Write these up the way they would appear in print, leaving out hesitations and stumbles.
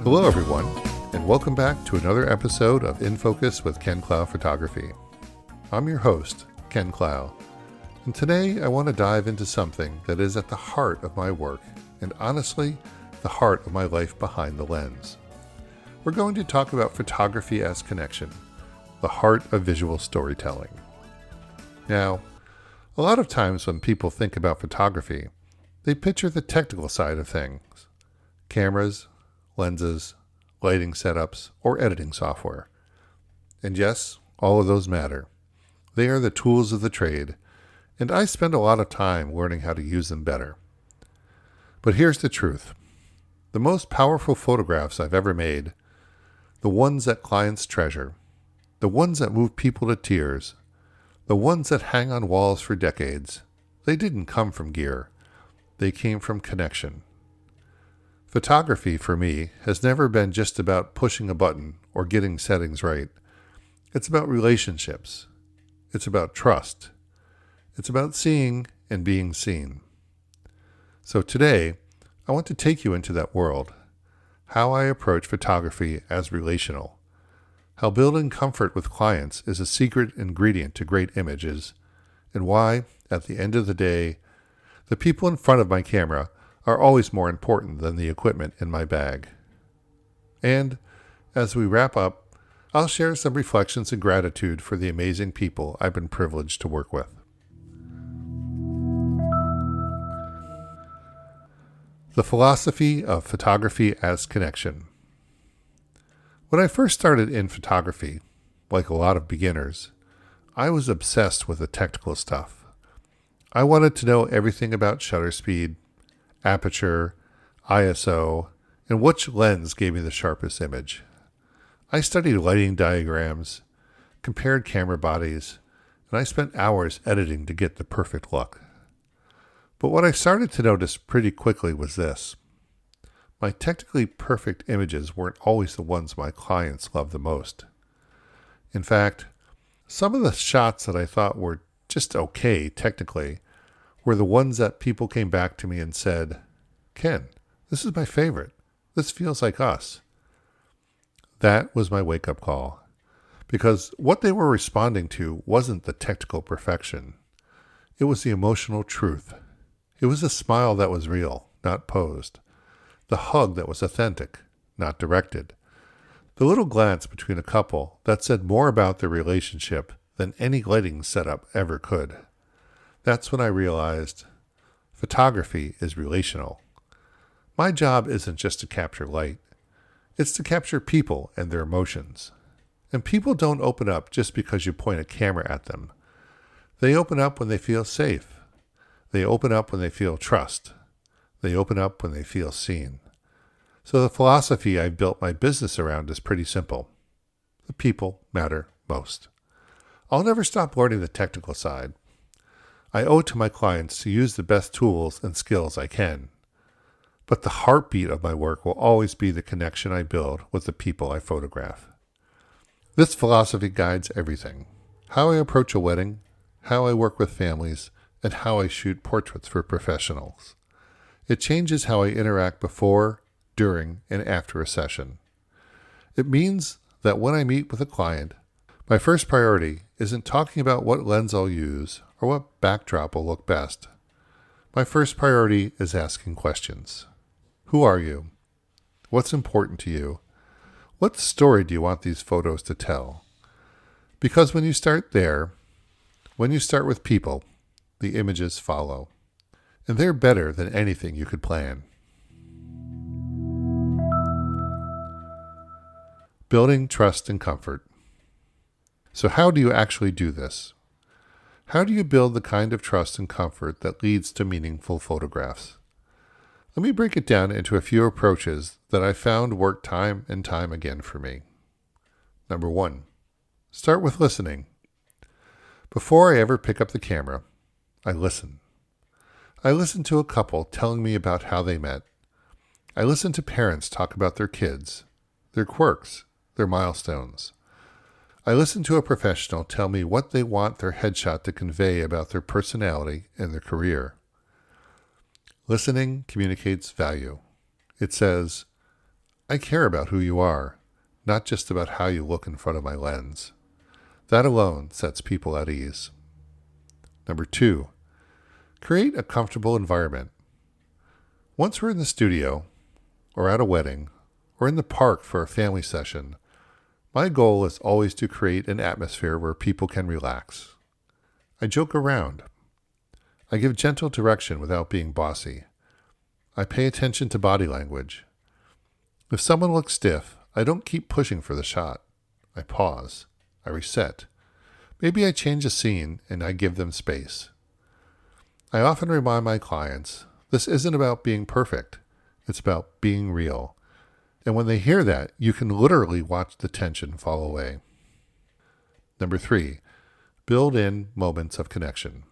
Hello everyone, and welcome back to another episode of In Focus with Ken Clough Photography. I'm your host, Ken Clough, and today I want to dive into something that is at the heart of my work, and honestly, the heart of my life behind the lens. We're going to talk about photography as connection, the heart of visual storytelling. Now, a lot of times when people think about photography, they picture the technical side of things. Cameras, lenses, lighting setups, or editing software. And yes, all of those matter. They are the tools of the trade, and I spend a lot of time learning how to use them better. But here's the truth. The most powerful photographs I've ever made, the ones that clients treasure, the ones that move people to tears, the ones that hang on walls for decades, they didn't come from gear. They came from connection. Photography, for me, has never been just about pushing a button or getting settings right. It's about relationships. It's about trust. It's about seeing and being seen. So today, I want to take you into that world. How I approach photography as relational. How building comfort with clients is a secret ingredient to great images. And why, at the end of the day, the people in front of my camera are always more important than the equipment in my bag. And as we wrap up, I'll share some reflections and gratitude for the amazing people I've been privileged to work with. The philosophy of photography as connection. When I first started in photography, like a lot of beginners, I was obsessed with the technical stuff. I wanted to know everything about shutter speed, aperture, ISO, and which lens gave me the sharpest image. I studied lighting diagrams, compared camera bodies, and I spent hours editing to get the perfect look. But what I started to notice pretty quickly was this. My technically perfect images weren't always the ones my clients loved the most. In fact, some of the shots that I thought were just okay technically were the ones that people came back to me and said, "Ken, this is my favorite. This feels like us." That was my wake-up call, because what they were responding to wasn't the technical perfection. It was the emotional truth. It was the smile that was real, not posed. The hug that was authentic, not directed. The little glance between a couple that said more about their relationship than any lighting setup ever could. That's when I realized photography is relational. My job isn't just to capture light. It's to capture people and their emotions. And people don't open up just because you point a camera at them. They open up when they feel safe. They open up when they feel trust. They open up when they feel seen. So the philosophy I've built my business around is pretty simple. The people matter most. I'll never stop learning the technical side. I owe it to my clients to use the best tools and skills I can. But the heartbeat of my work will always be the connection I build with the people I photograph. This philosophy guides everything. How I approach a wedding, how I work with families, and how I shoot portraits for professionals. It changes how I interact before, during, and after a session. It means that when I meet with a client, my first priority isn't talking about what lens I'll use or what backdrop will look best. My first priority is asking questions. Who are you? What's important to you? What story do you want these photos to tell? Because when you start there, when you start with people, the images follow. And they're better than anything you could plan. Building trust and comfort. So how do you actually do this? How do you build the kind of trust and comfort that leads to meaningful photographs? Let me break it down into a few approaches that I found work time and time again for me. Number 1, start with listening. Before I ever pick up the camera, I listen. I listen to a couple telling me about how they met. I listen to parents talk about their kids, their quirks, their milestones. I listen to a professional tell me what they want their headshot to convey about their personality and their career. Listening communicates value. It says, I care about who you are, not just about how you look in front of my lens. That alone sets people at ease. Number 2, create a comfortable environment. Once we're in the studio, or at a wedding, or in the park for a family session, my goal is always to create an atmosphere where people can relax. I joke around. I give gentle direction without being bossy. I pay attention to body language. If someone looks stiff, I don't keep pushing for the shot. I pause. I reset. Maybe I change a scene and I give them space. I often remind my clients, this isn't about being perfect. It's about being real. And when they hear that, you can literally watch the tension fall away. Number 3, build in moments of connection.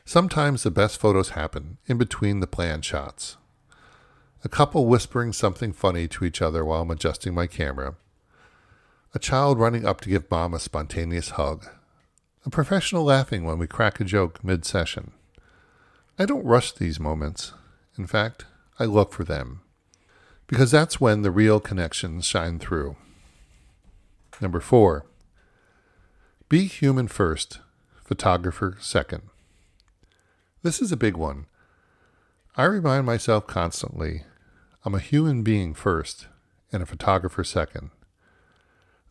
Sometimes the best photos happen in between the planned shots. A couple whispering something funny to each other while I'm adjusting my camera. A child running up to give mom a spontaneous hug. A professional laughing when we crack a joke mid-session. I don't rush these moments. In fact, I look for them. Because that's when the real connections shine through. Number 4, be human first, photographer second. This is a big one. I remind myself constantly, I'm a human being first and a photographer second.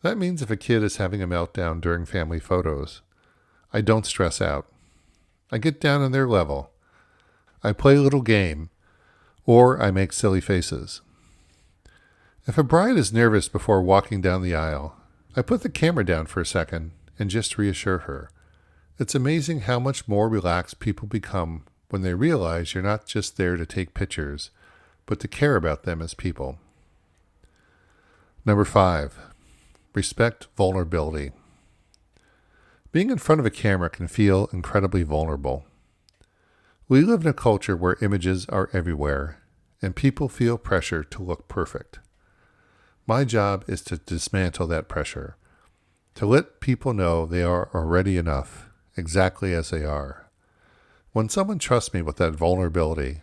That means if a kid is having a meltdown during family photos, I don't stress out. I get down on their level. I play a little game, or I make silly faces. If a bride is nervous before walking down the aisle, I put the camera down for a second and just reassure her. It's amazing how much more relaxed people become when they realize you're not just there to take pictures, but to care about them as people. Number 5, respect vulnerability. Being in front of a camera can feel incredibly vulnerable. We live in a culture where images are everywhere, and people feel pressure to look perfect. My job is to dismantle that pressure, to let people know they are already enough, exactly as they are. When someone trusts me with that vulnerability,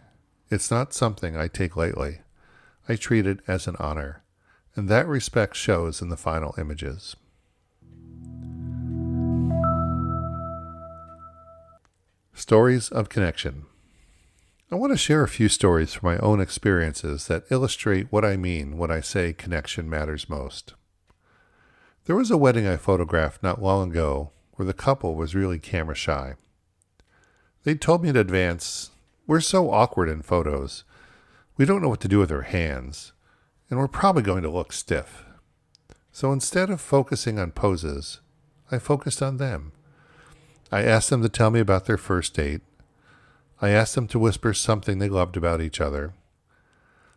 it's not something I take lightly. I treat it as an honor, and that respect shows in the final images. Stories of connection. I want to share a few stories from my own experiences that illustrate what I mean when I say connection matters most. There was a wedding I photographed not long ago where the couple was really camera shy. They told me in advance, we're so awkward in photos. We don't know what to do with our hands, and we're probably going to look stiff. So instead of focusing on poses, I focused on them. I asked them to tell me about their first date. I asked them to whisper something they loved about each other.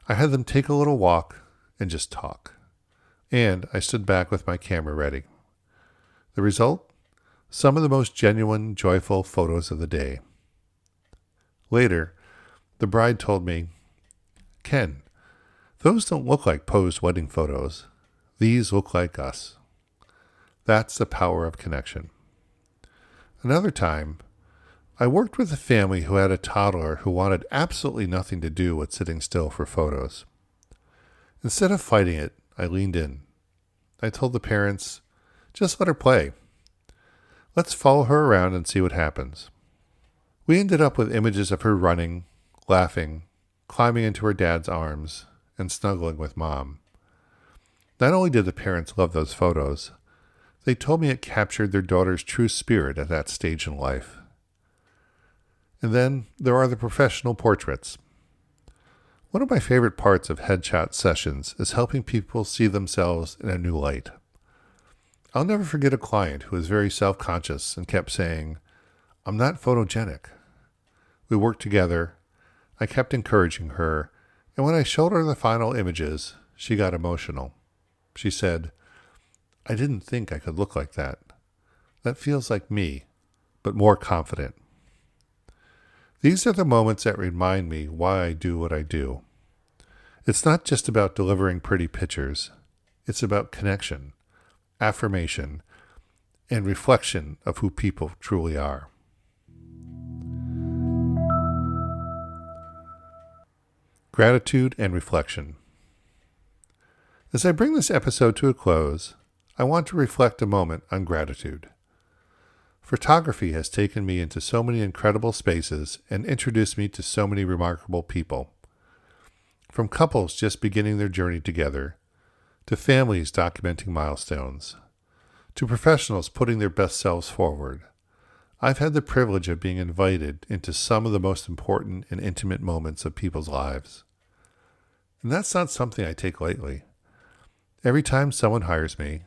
I had them take a little walk and just talk. And I stood back with my camera ready. The result? Some of the most genuine, joyful photos of the day. Later, the bride told me, Ken, those don't look like posed wedding photos. These look like us. That's the power of connection. Another time, I worked with a family who had a toddler who wanted absolutely nothing to do with sitting still for photos. Instead of fighting it, I leaned in. I told the parents, just let her play. Let's follow her around and see what happens. We ended up with images of her running, laughing, climbing into her dad's arms, and snuggling with mom. Not only did the parents love those photos, they told me it captured their daughter's true spirit at that stage in life. And then there are the professional portraits. One of my favorite parts of headshot sessions is helping people see themselves in a new light. I'll never forget a client who was very self-conscious and kept saying, I'm not photogenic. We worked together. I kept encouraging her, and when I showed her the final images, she got emotional. She said, I didn't think I could look like that. That feels like me, but more confident. These are the moments that remind me why I do what I do. It's not just about delivering pretty pictures. It's about connection, affirmation, and reflection of who people truly are. Gratitude and reflection. As I bring this episode to a close, I want to reflect a moment on gratitude. Photography has taken me into so many incredible spaces and introduced me to so many remarkable people. From couples just beginning their journey together, to families documenting milestones, to professionals putting their best selves forward, I've had the privilege of being invited into some of the most important and intimate moments of people's lives. And that's not something I take lightly. Every time someone hires me,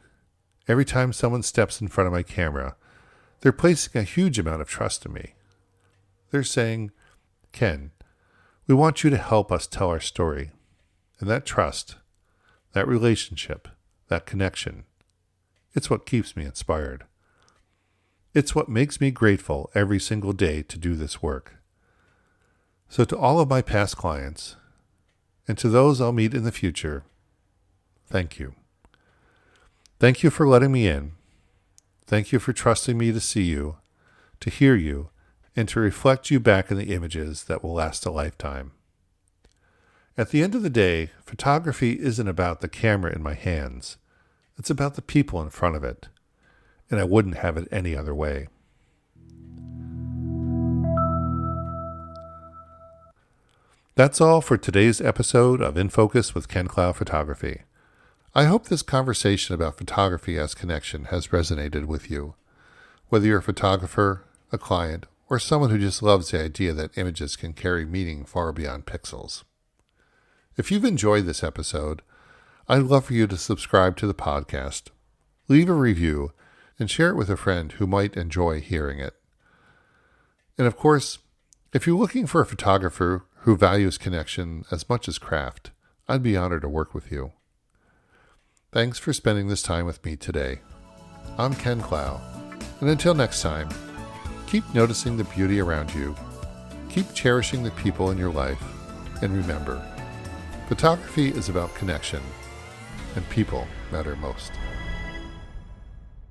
every time someone steps in front of my camera, they're placing a huge amount of trust in me. They're saying, "Ken, we want you to help us tell our story." And that trust, that relationship, that connection, it's what keeps me inspired. It's what makes me grateful every single day to do this work. So to all of my past clients, and to those I'll meet in the future, thank you. Thank you for letting me in. Thank you for trusting me to see you, to hear you, and to reflect you back in the images that will last a lifetime. At the end of the day, photography isn't about the camera in my hands. It's about the people in front of it, and I wouldn't have it any other way. That's all for today's episode of In Focus with Ken Clough Photography. I hope this conversation about photography as connection has resonated with you, whether you're a photographer, a client, or someone who just loves the idea that images can carry meaning far beyond pixels. If you've enjoyed this episode, I'd love for you to subscribe to the podcast, leave a review, and share it with a friend who might enjoy hearing it. And of course, if you're looking for a photographer who values connection as much as craft, I'd be honored to work with you. Thanks for spending this time with me today. I'm Ken Clough, and until next time, keep noticing the beauty around you, keep cherishing the people in your life, and remember, photography is about connection, and people matter most.